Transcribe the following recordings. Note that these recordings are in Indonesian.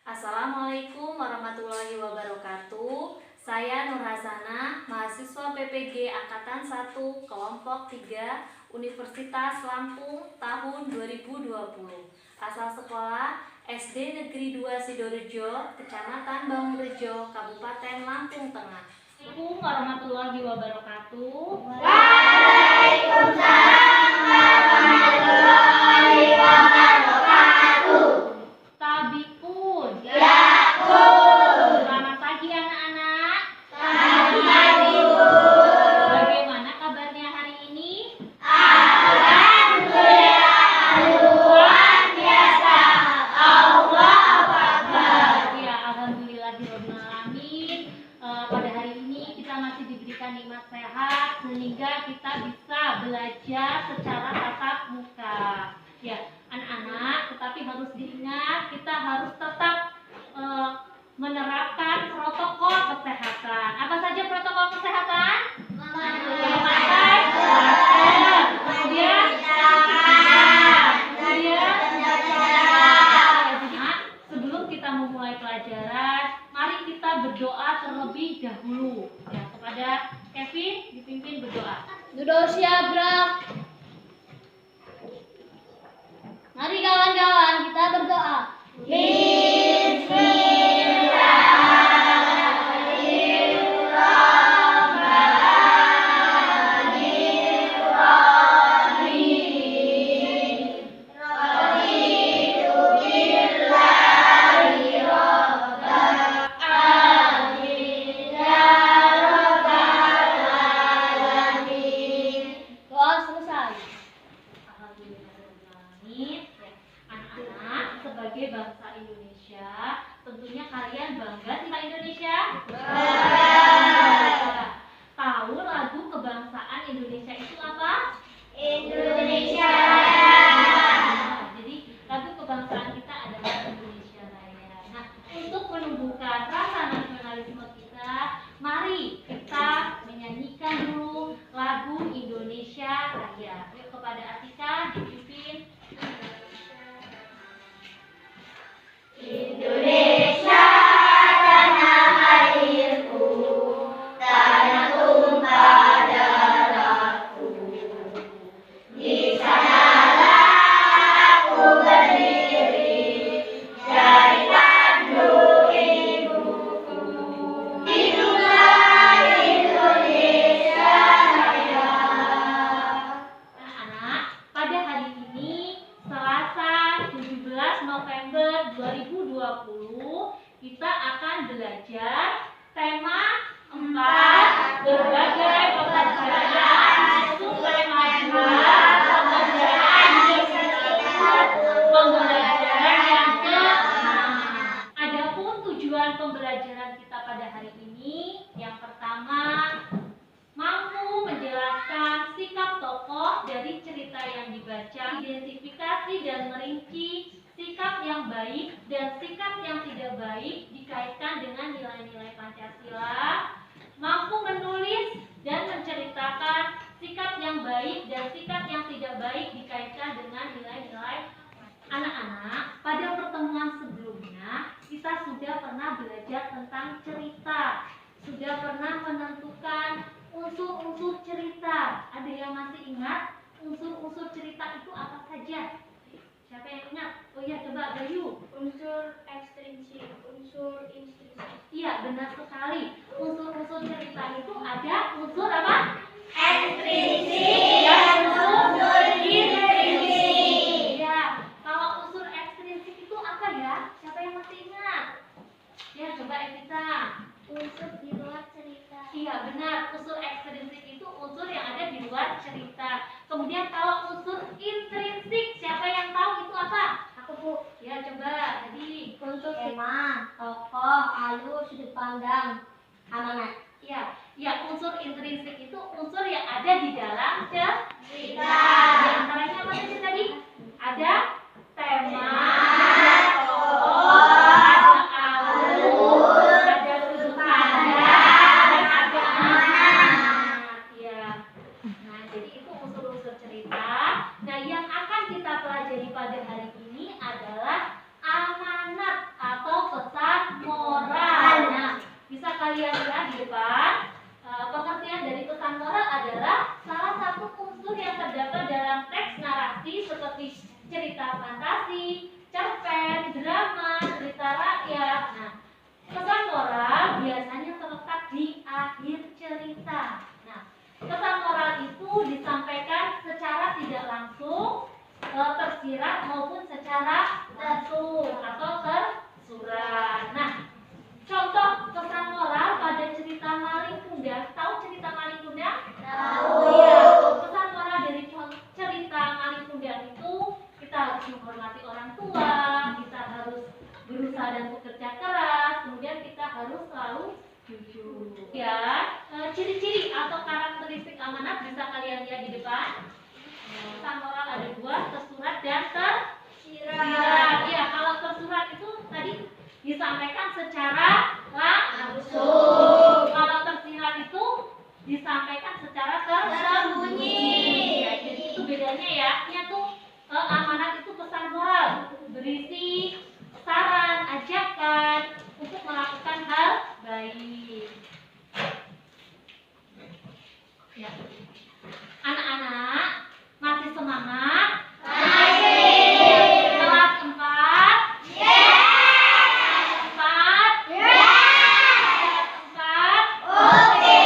Assalamualaikum warahmatullahi wabarakatuh. Saya Nur Hasanah, mahasiswa PPG Angkatan 1 Kelompok 3 Universitas Lampung tahun 2020. Asal sekolah SD Negeri 2 Sidorejo, Kecamatan Bangunrejo, Kabupaten Lampung Tengah. Assalamualaikum warahmatullahi wabarakatuh. Waalaikumsalam warahmatullahi wabarakatuh. Tabikun. Yakun. Selamat pagi anak-anak. Selamat pagi, Bu. Bagaimana kabarnya hari ini? Alhamdulillah, luar biasa. Allahu Akbar. Ya, alhamdulillahirobbilalamin. Pada hari ini kita masih diberikan nikmat sehat sehingga kita bisa belajar secara tatap muka. Ya, anak-anak, tetapi harus diingat kita harus tetap menerapkan protokol kesehatan. Apa saja protokol kesehatan? Memakai masker, kemudian sebelum kita memulai pelajaran, mari kita berdoa terlebih dahulu. Ya, kepada Kevin dipimpin berdoa. Duduk siap, gerak. Mari kawan-kawan kita berdoa. Doa selesai. Alhamdulillahirobbilalamin. Ya, anak-anak, sebagai bangsa Indonesia, tentunya kalian bangga tentang Indonesia? Bangga. Tahu lagu kebangsaan Indonesia itu apa? Indonesia. Nah, jadi lagu kebangsaan kita adalah Indonesia Raya. Nah, untuk menumbuhkan rasa nasionalisme kita, mari kita menyanyikan dulu lagu Indonesia Raya. Yuk, kepada Atika dipimpin. Indonesia tanah airku, tanah tumpah darahku. Di sanalah aku berdiri, dari pandu ibuku. Hiduplah Indonesia Raya. Anak-anak, pada hari ini Selasa 17 November 2020 kita akan belajar tema 4 berbagai pekerjaan untuk kemajuan pekerjaan di sekitar pembelajaran yang ke-6. Adapun tujuan pembelajaran kita pada hari ini, yang pertama, mampu menjelaskan sikap tokoh dari cerita yang dibaca, identifikasi dan merinci sikap yang baik dan sikap yang tidak baik dikaitkan dengan nilai-nilai Pancasila, mampu menulis dan menceritakan sikap yang baik dan sikap yang tidak baik dikaitkan dengan nilai-nilai. Anak-anak, pada pertemuan sebelumnya kita sudah pernah belajar tentang cerita, sudah pernah menentukan unsur-unsur cerita. Ada yang masih ingat unsur-unsur cerita itu apa saja? Siapa yang ingat? Oh iya, coba Bayu. Unsur ekstrinsik, unsur intrinsik. Iya, benar sekali. Unsur-unsur cerita itu ada unsur apa? Ekstrinsik Dan unsur intrinsik. Ya, kalau unsur ekstrinsik itu apa ya? Siapa yang masih ingat? Ya, coba Evita. Unsur di luar cerita. Iya, benar. Unsur ekstrinsik itu unsur yang ada di luar cerita. Kemudian kalau unsur intrinsik, siapa yang tahu itu apa? Aku, Bu. Ya, coba. Tadi Unsur tema, tokoh, alur, sudut pandang, amanat. ya, ya, unsur intrinsik itu unsur yang ada di dalam cerita. Cerita. Di antaranya apa saja tadi? Ada tema, tokoh, ada alur, ada sudut pandang, dan ada amanat. Ya. Nah, jadi itu unsur-unsur cerita. Nah, yang akan kita pelajari pada hari ini adalah amanat atau puisi, cerpen, drama, cerita rakyat. Nah, pesan moral biasanya terletak di akhir cerita. Nah, pesan moral itu disampaikan secara tidak langsung, tersirat maupun secara langsung atau tersurat. Nah, contoh pesan moral pada cerita Malin Kundang. Tahu cerita Malin Kundang? Tahu. Iya. Pesan moral dari cerita Malin Kundang itu kita harus menghormati orang tua, kita harus berusaha dan bekerja keras, kemudian kita harus selalu jujur. Ya, ciri-ciri atau karakteristik amanat bisa kalian lihat di depan. Pesan moral ada dua, tersurat dan tersirat. Ya, kalau tersurat itu tadi disampaikan secara langsung. Kalau tersirat itu disampaikan secara tersembunyi. Ya, jadi itu bedanya ya. Ini tuh amanat itu pesan moral berisi saran, ajakan untuk melakukan hal baik. Ya. Anak-anak masih semangat? Masih. Kelas 4? Yes. 4? Yes. 4? Oke.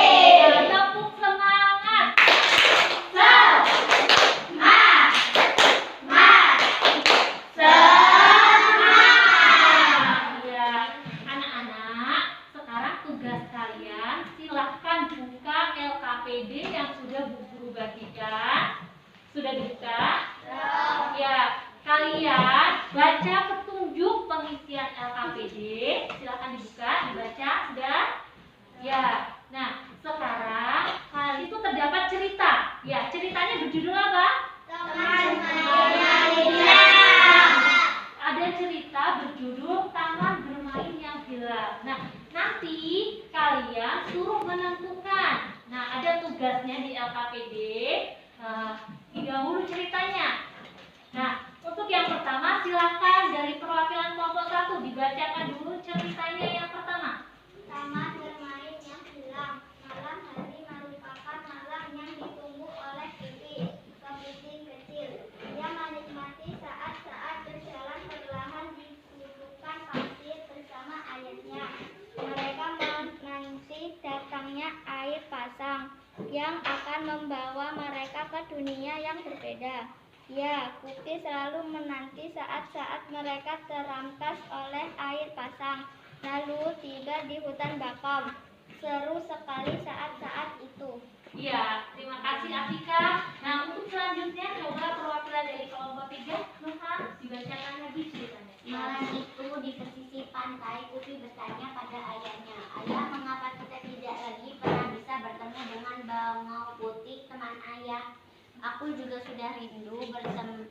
Tepuk semangat. Ya, anak-anak, sekarang tugas kalian silahkan buka LKPD yang sudah Bu Guru bagikan. Sudah dibuka? Ya, kalian baca petunjuk pengisian LKPD. Silahkan dibuka, dibaca. Sudah? Ya. Nah, sekarang hal itu terdapat cerita. Ya, ceritanya berjudul apa? Ada cerita berjudul Taman Bermain yang Gelap. Nah, nanti kalian suruh menentukan. Nah, ada tugasnya di LKPD. Dahulu ceritanya. Nah, untuk yang pertama silakan dari perwakilan kelompok 1 dibacakan dulu ceritanya yang pertama. Taman bermain yang gelap. Malam hari merupakan malam yang ditunggu oleh Pipi, kepiting kecil. Dia menikmati saat-saat berjalan perlahan di gundukan pasir bersama ayahnya. Mereka menanti datangnya air pasang yang akan membawa mereka ke dunia yang berbeda. Ya, Kuki selalu menanti saat-saat mereka terampas oleh air pasang. Lalu tiba di hutan bakau. Seru sekali saat-saat itu. Iya, terima kasih Afika. Nah, untuk selanjutnya coba perwakilan dari kelompok 3 Nuha dibacakan lagi ceritanya. Malam itu di pesisir pantai, Kuki bertanya pada ayahnya, "Ayah, mengapa kita tidak lagi pernah bisa bertemu dengan bangau putih teman ayah? Aku juga sudah rindu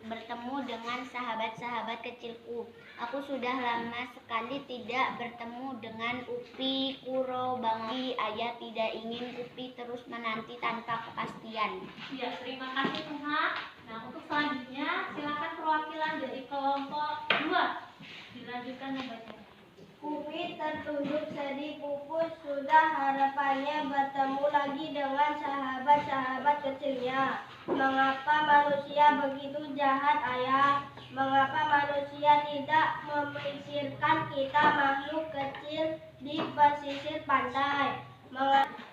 bertemu dengan sahabat-sahabat kecilku. Aku sudah lama sekali tidak bertemu dengan Upi, Kuro, Bangi. Ayah tidak ingin Upi terus menanti tanpa kepastian." Iya, terima kasih Nuha. Nah, untuk selanjutnya silakan perwakilan dari kelompok 2 dilanjutkan membaca. Kupi tertunduk sedih, pupus sudah harapannya bertemu lagi dengan sahabat-sahabat kecilnya. "Mengapa manusia begitu jahat, Ayah? Mengapa manusia tidak memikirkan kita makhluk kecil di pesisir pantai?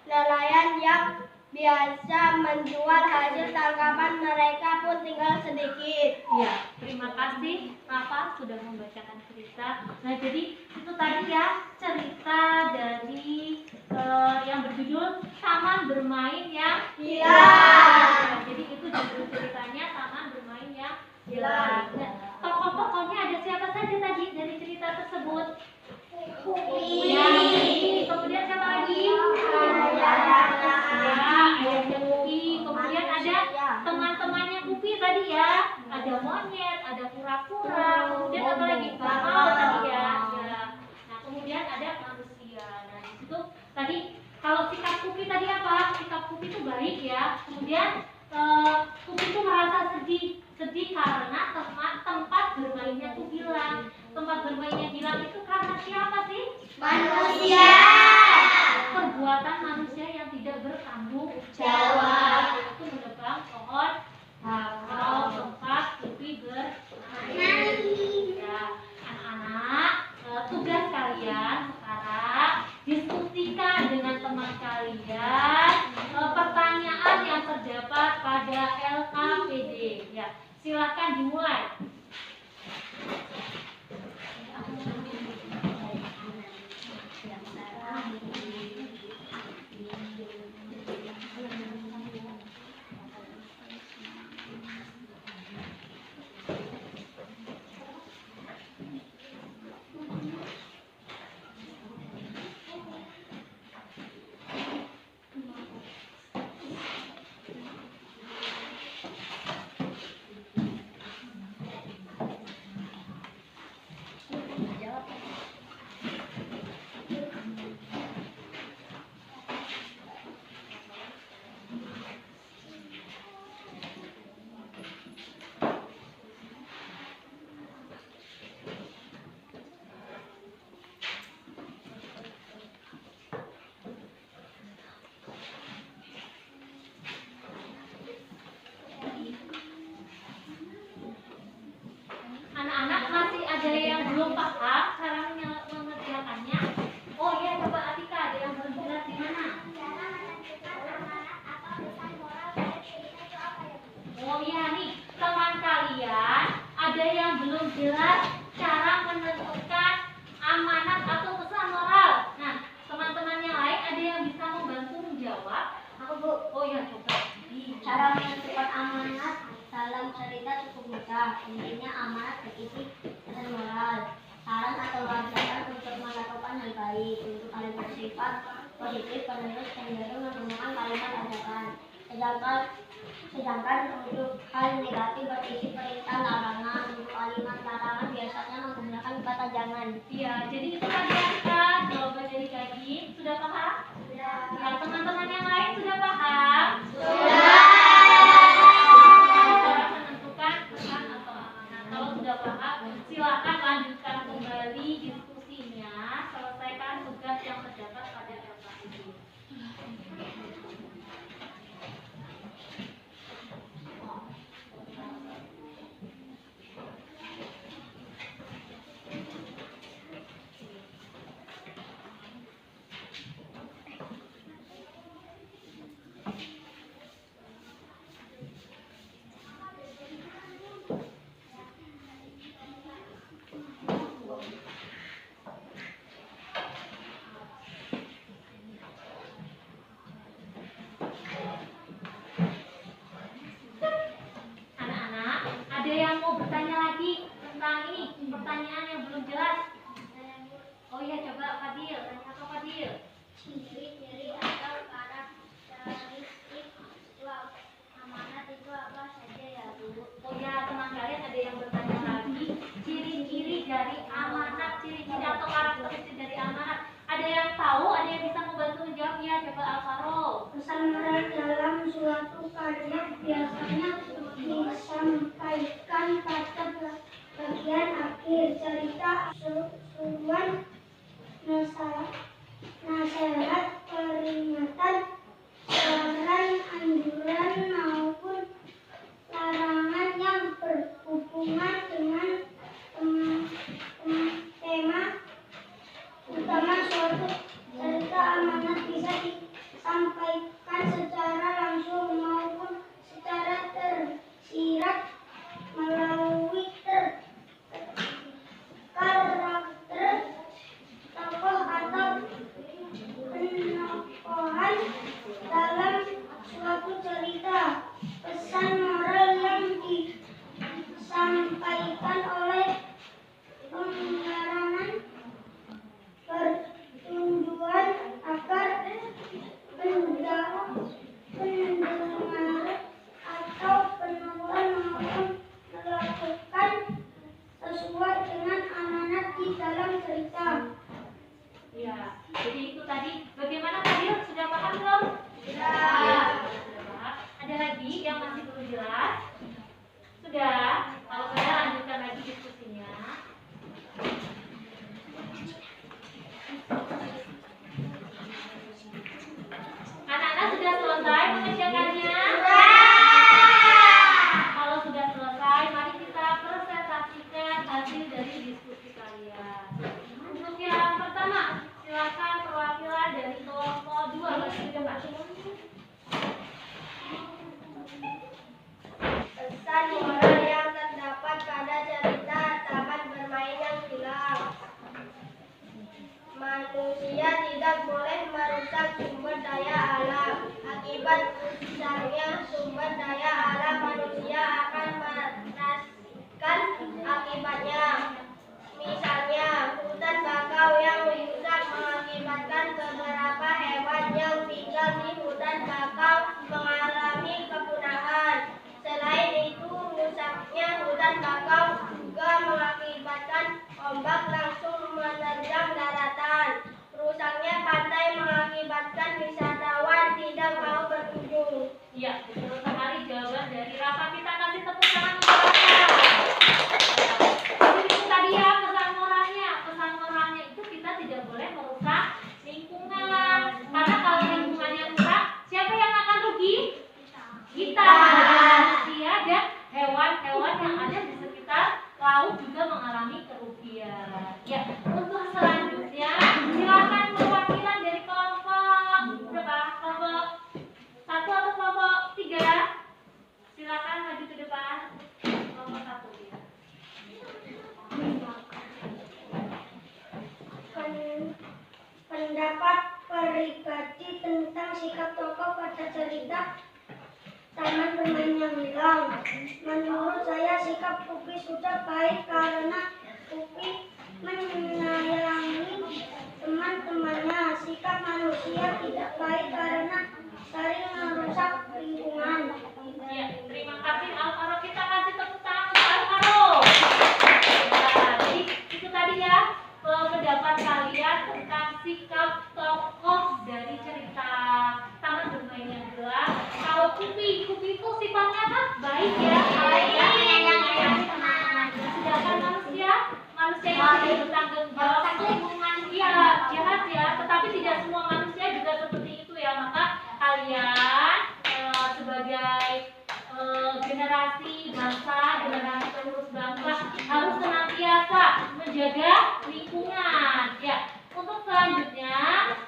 Nelayan yang biasa menjual hasil tangkapan mereka pun tinggal sedikit." Iya, terima kasih Rafa sudah membacakan cerita. Nah, jadi itu tadi ya cerita dari yang berjudul Taman Bermain yang Gelap. Nah, jadi itu judul ceritanya Taman Bermain yang Gelap. Nah, tokoh-tokohnya ada siapa saja tadi dari cerita tersebut? Ya, kemudian siapa lagi? Ayahnya Kupi. Kemudian ada teman-temannya Kupi tadi ya. Ada monyet, ada kura-kura, kemudian apa lagi? Bangau tadi ya. Nah, kemudian ada manusia. Nah, di situ tadi kalau sikap Kupi tadi apa? Sikap Kupi itu baik ya. Kemudian Kupi itu merasa sedih karena tempat bermainnya itu hilang. Tempat bermainnya hilang itu karena siapa sih? Manusia. Perbuatan manusia yang tidak bertanggung jawab. Itu menebang pohon bakau tempat Kupi bermain. ada yang belum jelas cara menentukan amanat atau pesan moral? Nah, teman-teman yang lain ada yang bisa membantu menjawab? Aku, Bu. Oh ya, coba. Cara menentukan amanat dalam cerita cukup mudah. Intinya amanat berisi pesan moral, saran atau wasiat untuk melakukan hal baik. Untuk hal yang bersifat positif, penulis cenderung menggunakan kalimat ajakan. Sedangkan untuk hal negatif berisi perintah larangan. Untuk kalimat larangan biasanya menggunakan kata jangan. Iya, jadi itu tadi yang kita jawaban dari Gading. Sudah paham? Sudah. Ya, teman-teman yang lain sudah paham? Sudah. Cara menentukan pesan atau amanat. Kalau sudah paham, silakan lanjutkan kembali diskusinya. Selesaikan tugas yang terdapat pada kertas ini. Anak-anak, ada yang mau bertanya lagi tentang ini? Pertanyaan yang belum jelas? Oh iya, coba Fadil. Tanya apa Fadil? Ciri-ciri atau karakteristik suap amanat itu apa saja ya, Bu? Oh ya, teman kalian ada yang bertanya lagi. Ciri-ciri dari amanat, ciri-ciri atau karakteristik dari amanat. Ada yang tahu? Ada yang bisa membantu menjawab? Ya, coba Alvaro. Pesan moral dalam suatu karya biasanya disampaikan pada bagian akhir cerita, seruan, nasihat, peringatan, saran, anjuran maupun larangan yang berhubungan dengan tema utama suatu cerita. Amanat bisa disampaikan secara langsung maupun secara tersirat melalui karakter tokoh atau penokohan dalam suatu cerita. Pesan moral yang disampaikan oleh pengarang bertujuan agar pendengar atau penonton maupun melakukan sesuai dengan amanat di dalam cerita. Ya, jadi itu tadi. Bagaimana Fadil? Sudah paham belum? Sudah. Ya, sudah paham. Ada lagi yang masih belum jelas? Sudah. Kalau saya lanjutkan lagi diskusinya. Anak-anak sudah selesai mengerjakannya? Kalau sudah selesai, mari kita presentasikan hasil dari diskusi kalian. Untuk yang pertama, silakan perwakilan dari kelompok 2 bersilakan. Pesan moral yang terdapat pada cerita taman bermain yang hilang. Manusia tidak boleh merusak sumber daya alam. Akibat rusaknya sumber daya alam, manusia akan merasakan akibatnya. Misalnya, hutan bakau yang rusak mengakibatkan beberapa hewan yang tinggal di hutan bakau mengalami kepunahan. Selain itu, rusaknya hutan bakau juga mengakibatkan ombak langsung menerjang daratan. Rusaknya pantai mengakibatkan wisatawan tidak mau berkunjung. Iya, betul sekali jawaban dari Rafa. Kita kasih tepuk tangan untuk Rafa. Jadi itu tadi ya pesan moralnya. Pesan moralnya itu kita tidak boleh merusak lingkungan. Karena kalau lingkungannya rusak, siapa yang akan rugi? Kita, manusia dan hewan-hewan yang ada di sekitar laut juga mengalami kerugian. Ya, untuk selanjutnya silakan perwakilan dari kelompok membaca cerita Taman Bermain yang Hilang. Menurut saya sikap Upi sudah baik karena Upi menyayangi teman-temannya. Sikap manusia tidak baik karena sering merusak lingkungan. Ya, terima kasih Alvaro. Kita kasih tepuk tangan untuk Alvaro. Nah, jadi itu tadi ya pendapat kalian tentang sikap tokoh dari cerita Taman Bermain yang Gelap. Kalau Kupi itu sifatnya apa? Baik ya, ya, menyayangi teman. Sedangkan manusia yang tidak bertanggung jawab lingkungan, iya jahat ya. Tetapi tidak semua manusia juga seperti itu ya. Maka kalian sebagai generasi bangsa, generasi penerus bangsa harus senantiasa menjaga lingkungan. Ya, untuk selanjutnya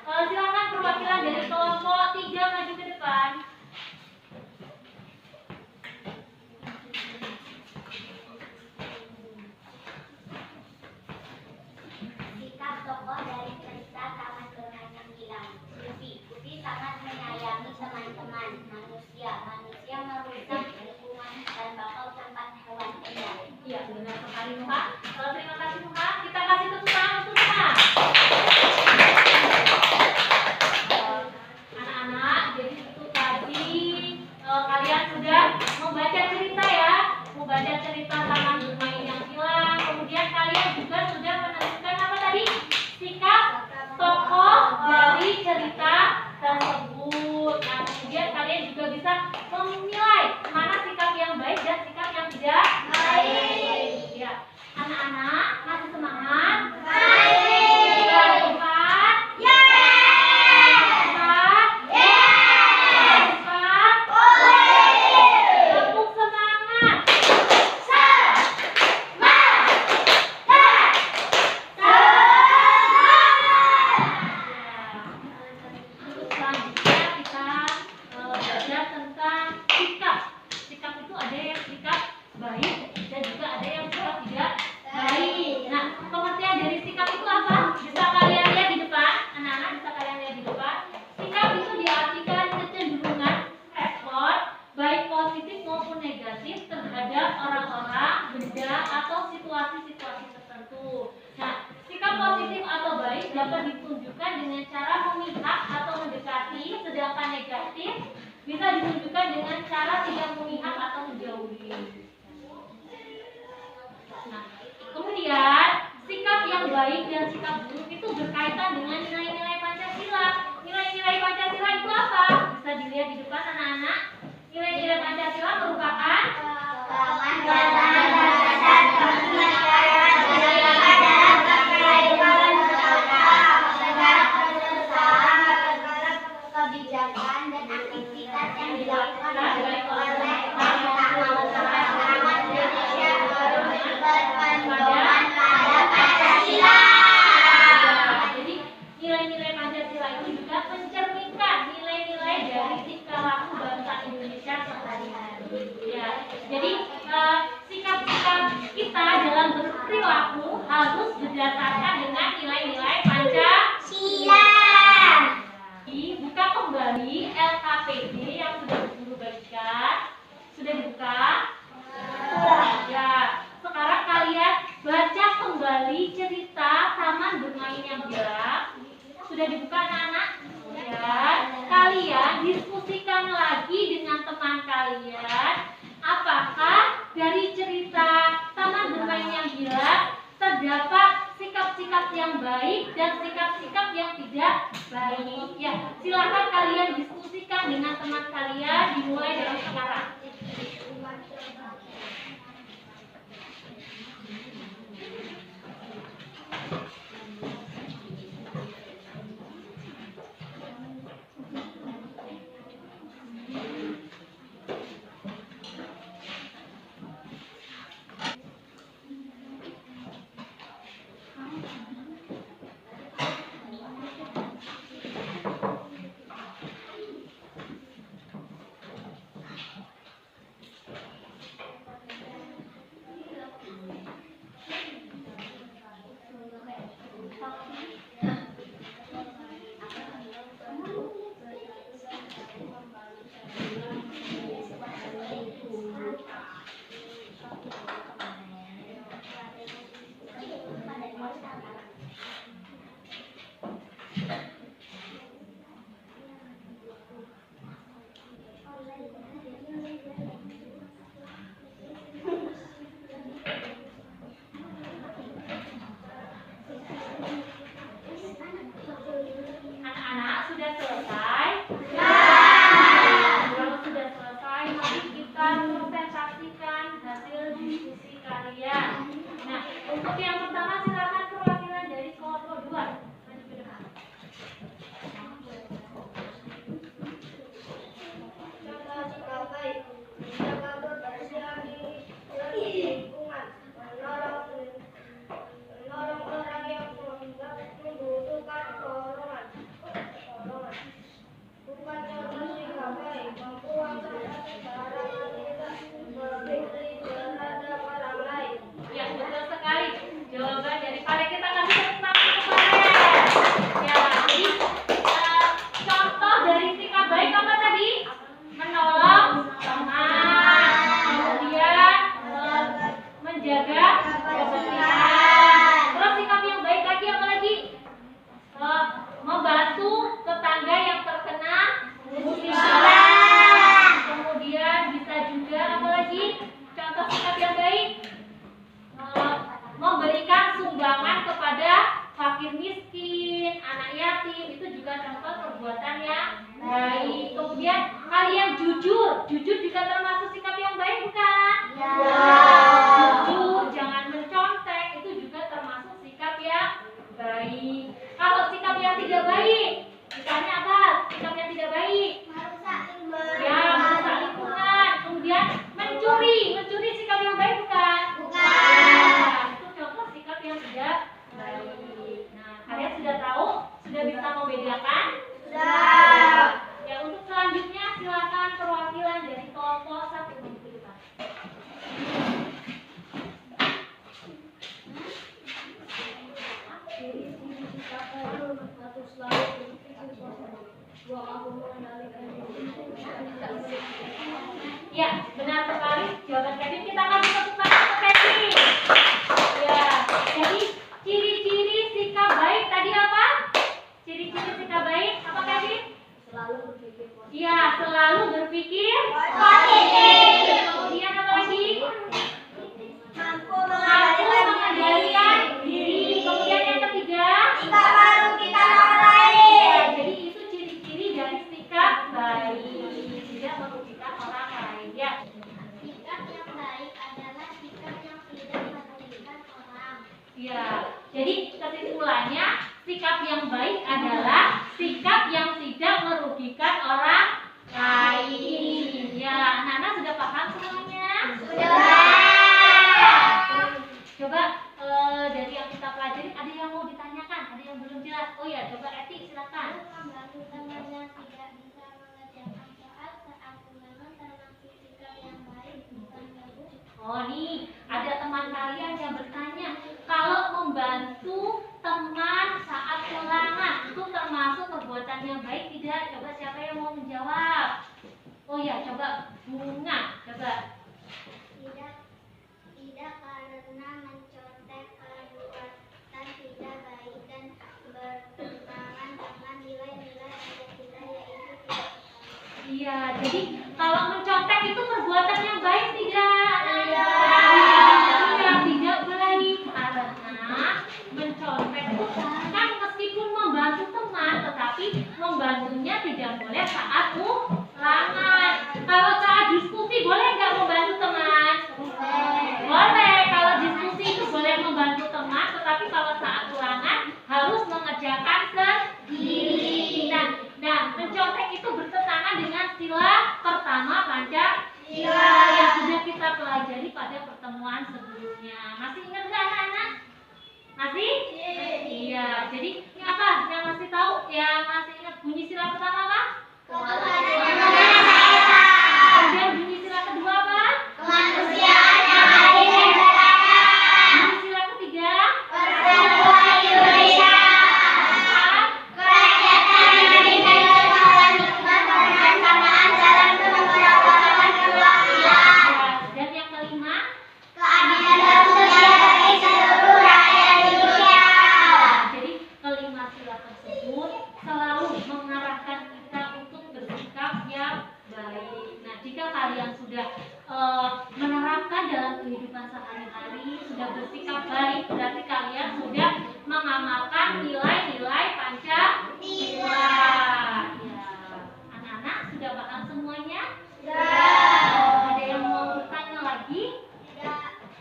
silakan perwakilan dari kelompok 3 maju ke depan. Sikap tokoh dari cerita Taman Bermain yang Hilang. Upi sangat menyayangi teman-teman. Manusia merusak lingkungan dan bakau tempat hewan indah. Iya, benar sekali Nuha. Terima kasih Nuha. Kita kasih tepuk tangan untuk Nuha. Anak-anak, jadi itu tadi kalian sudah membaca cerita ya, membaca cerita Taman Bermain yang Hilang. Kemudian kalian juga sudah menentukan apa tadi? Sikap tokoh dari cerita tersebut. Nah, kemudian kalian juga bisa menilai mana sikap yang baik dan sikap yang tidak baik. Ya, anak-anak masih semangat? Baik. Cepat. Cepat. Cepat. Tepuk semangat. Untuk selanjutnya kita belajar tentang sikap. Sikap itu ada yang sikap baik dan juga ada yang sikap tidak baik. Nah, pengertian dari sikap itu apa? Bisa kalian lihat di depan, anak-anak bisa kalian lihat di depan. Sikap itu diartikan kecenderungan, respon, baik positif maupun negatif terhadap orang-orang, benda atau situasi-situasi tertentu. Nah, sikap positif atau baik dapat ditunjukkan dengan cara memihak atau mendekati, sedangkan negatif bisa ditunjukkan dengan cara tidak memihak atau menjauhi. Nah, kemudian sikap yang baik dan sikap buruk itu berkaitan dengan nilai-nilai Pancasila. Nilai-nilai Pancasila itu apa? Bisa dilihat di depan anak-anak. Nilai-nilai Pancasila merupakan kebijakan dan aktivitas yang dilakukan oleh Indonesia berpedoman pada Pancasila. Jadi nilai-nilai Pancasila itu juga mencerminkan nilai-nilai dari tingkah laku bangsa Indonesia sehari-hari. Ya, jadi sikap-sikap kita dalam berperilaku harus berdasarkan dengan nilai-nilai Pancasila. Buka kembali LKPD yang sudah guru bagikan. Sudah dibuka? Ya. Sekarang kalian baca kembali cerita Taman Bermain yang Gelap. Sudah dibuka anak-anak? Ya. Kalian diskusikan lagi dengan teman kalian. Apakah dari cerita Taman Bermain yang Gelap terdapat sikap-sikap yang baik dan sikap-sikap yang tidak baik? Ya, silakan kalian diskusikan dengan teman kalian dimulai dari sekarang. Ya, betul sekali. Jawaban dari Farel, kita kasih tepuk tangan ke Farel. Ya, jadi contoh dari sikap baik apa tadi? Menolong teman, kemudian menjaga kebersihan. Terus sikap yang baik lagi apa lagi? Membantu tetangga yang terkena musibah. Kemudian bisa juga apa lagi? Contoh sikap yang baik, memberikan sumbangan kepada fakir miskin, anak yatim, itu juga contoh perbuatan yang baik. Kemudian kalian jujur juga termasuk sikap yang baik bukan? Ya. Jujur, jangan mencontek, itu juga termasuk sikap yang baik. Kalau sikap yang tidak baik, misalnya apa? Sikap yang tidak baik, Merusak lingkungan. ya merusak lingkungan. Kemudian mencuri sikap yang baik bukan? Nah, itu contoh sikap yang tidak baik. Nah, kalian sudah tahu, sudah bisa membedakan? Sudah. Ya, untuk selanjutnya silakan perwakilan dari kelompok 1 mengikuti depan. Ya, benar sekali jawaban Kevin. Kita kasih tepuk tangan ke Kevin. Ya, jadi ciri-ciri sikap baik tadi apa? Ciri-ciri sikap baik apa Kevin? Selalu berpikir positif. Iya, selalu berpikir Positif. Kemudian apa lagi? Mampu Mampu mengendalikan diri. Kemudian yang ketiga, tidak merugikan orang lain. ya, jadi itu ciri-ciri dari sikap baik, tidak merugikan orang lain. Ya, Sikap yang baik adalah sikap yang tidak merugikan orang. ya. Jadi kesimpulannya, sikap yang baik adalah sikap yang tidak merugikan orang lain. Ya, anak-anak sudah paham semuanya? Sudah. Coba dari yang kita pelajari ada yang mau ditanyakan, ada yang belum jelas. Oh ya, coba Eti silakan. Membantu teman yang tidak bisa mengerjakan soal saat ulangan termasuk sikap yang baik, bukan bagus. Oh nih, ada teman kalian yang bertanya, kalau membantu teman saat ulangan itu termasuk perbuatan yang baik tidak? Coba siapa yang mau menjawab? Oh ya, coba Bunga, coba. Tidak karena mencontek perbuatan tidak baik dan bertentangan dengan nilai-nilai Pancasila yaitu tidak. Iya, jadi kalau mencontek itu perbuatan yang baik tidak? Tidak. Iya, tidak baik karena mencontek itu kan meskipun membantu teman, tetapi membantunya tidak boleh saat ulangan. Kalau saat diskusi boleh nggak membantu teman? Boleh. Kalau diskusi itu boleh membantu teman, tetapi kalau saat ulangan harus mengerjakan sendiri. Nah, mencontek itu bertentangan dengan sila pertama Pancasila yang sudah kita pelajari pada pertemuan sebelumnya. Masih ingat nggak anak-anak? Masih? Iya. Jadi ini apa? Yang masih tahu? Yang masih ingat bunyi sila pertama apa? Kemudian bunyi sila kedua apa? Kemanusiaan yang adil dan beradab. Bunyi sila ketiga? Persatuan Indonesia. Kerakyatan yang diberikan oleh nikmat kebersamaan dalam kemusyawaratan kebangsaan. Dan yang kelima? Keadilan sosial bagi seluruh rakyat Indonesia. Jadi kelima sila tersebut selalu mengarahkan kita untuk bersikap yang baik. Nah, jika kalian sudah menerapkan dalam kehidupan sehari-hari, sudah bersikap baik, berarti kalian sudah mengamalkan nilai-nilai Pancasila. Ya, anak-anak sudah paham semuanya? Ada yang mau bertanya lagi?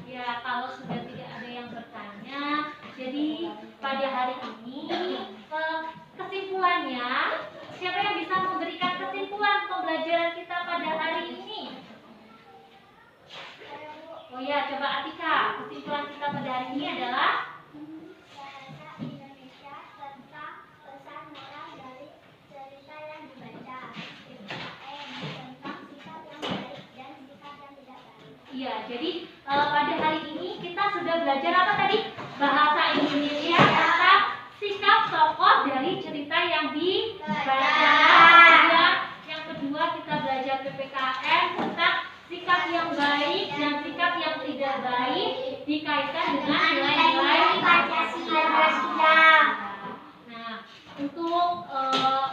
Ya, kalau sudah tidak ada yang bertanya, jadi pada hari ini kesimpulannya, siapa yang bisa memberikan kesimpulan pembelajaran kita pada hari ini? Oh ya, coba Atika, kesimpulan kita pada hari ini adalah Bahasa Indonesia serta pesan moral dari cerita yang dibaca. Jadi pada hari ini kita sudah belajar apa tadi? Bahasa Indonesia tentang sikap tokoh dari cerita yang dibaca. Yang kedua kita belajar PPKN tentang sikap yang baik dan sikap yang tidak baik dikaitkan dengan nilai-nilai Pancasila. Nah, untuk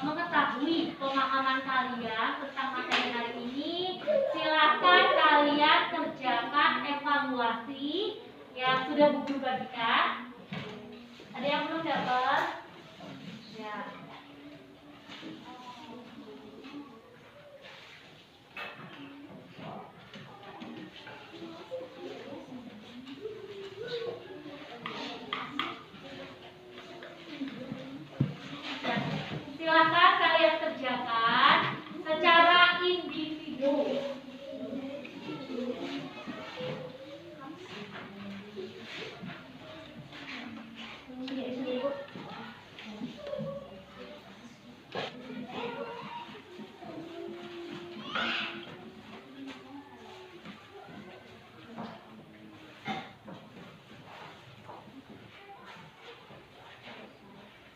mengetahui pemahaman kalian tentang materi hari ini, silakan kalian kerjakan evaluasi yang sudah Bu bagikan. Ada yang belum dapat? Ya. Silakan kalian kerjakan secara individu.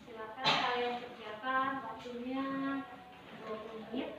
Silakan kalian kerjakan, waktunya 20 menit.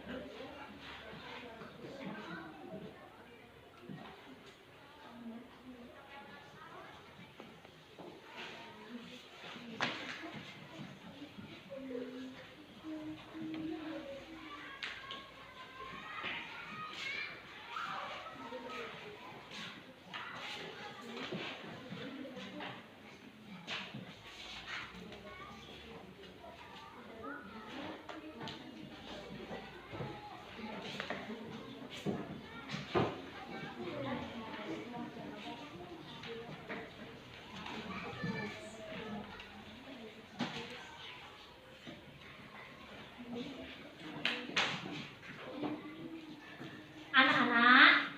Anak-anak,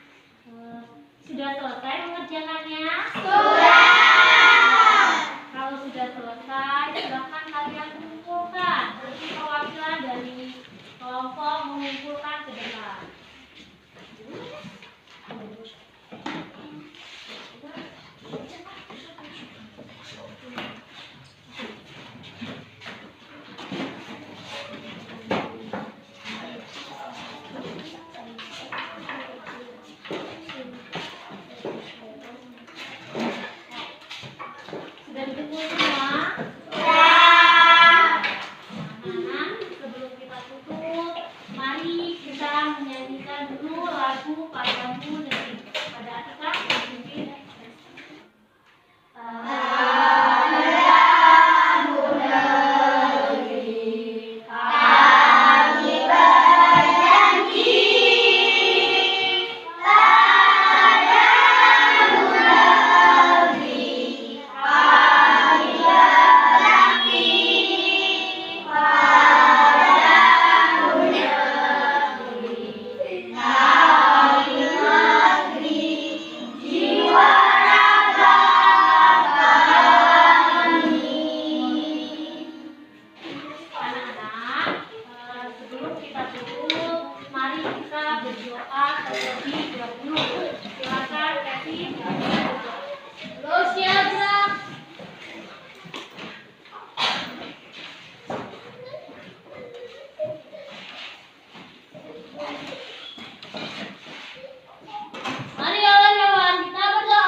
sudah selesai mengerjakannya? Kalau sudah selesai, silakan kalian kumpulkan. Nanti perwakilan dari kelompok mengumpulkan ke depan. Sudah dikumpul semua? Anak-anak, sebelum kita tutup, mari kita menyanyikan dulu lagu Padamu Negeri. Pada Atika, mungkin. Anak-anak, sebelum kita tutup, mari kita berdoa terlebih dahulu. Silakan Kevin. Mari kawan-kawan kita berdoa.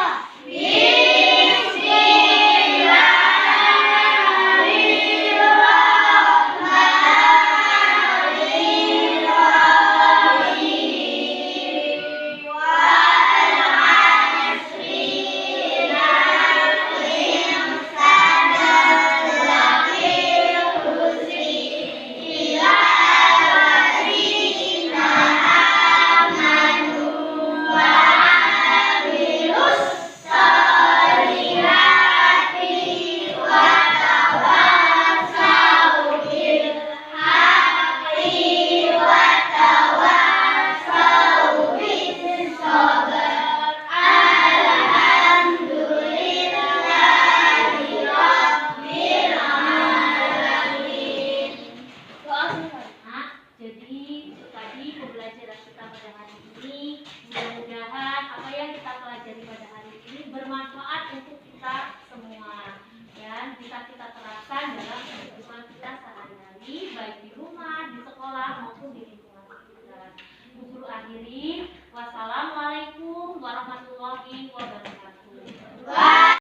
Jadi tadi pembelajaran kita pada hari ini mudah-mudahan apa yang kita pelajari bermanfaat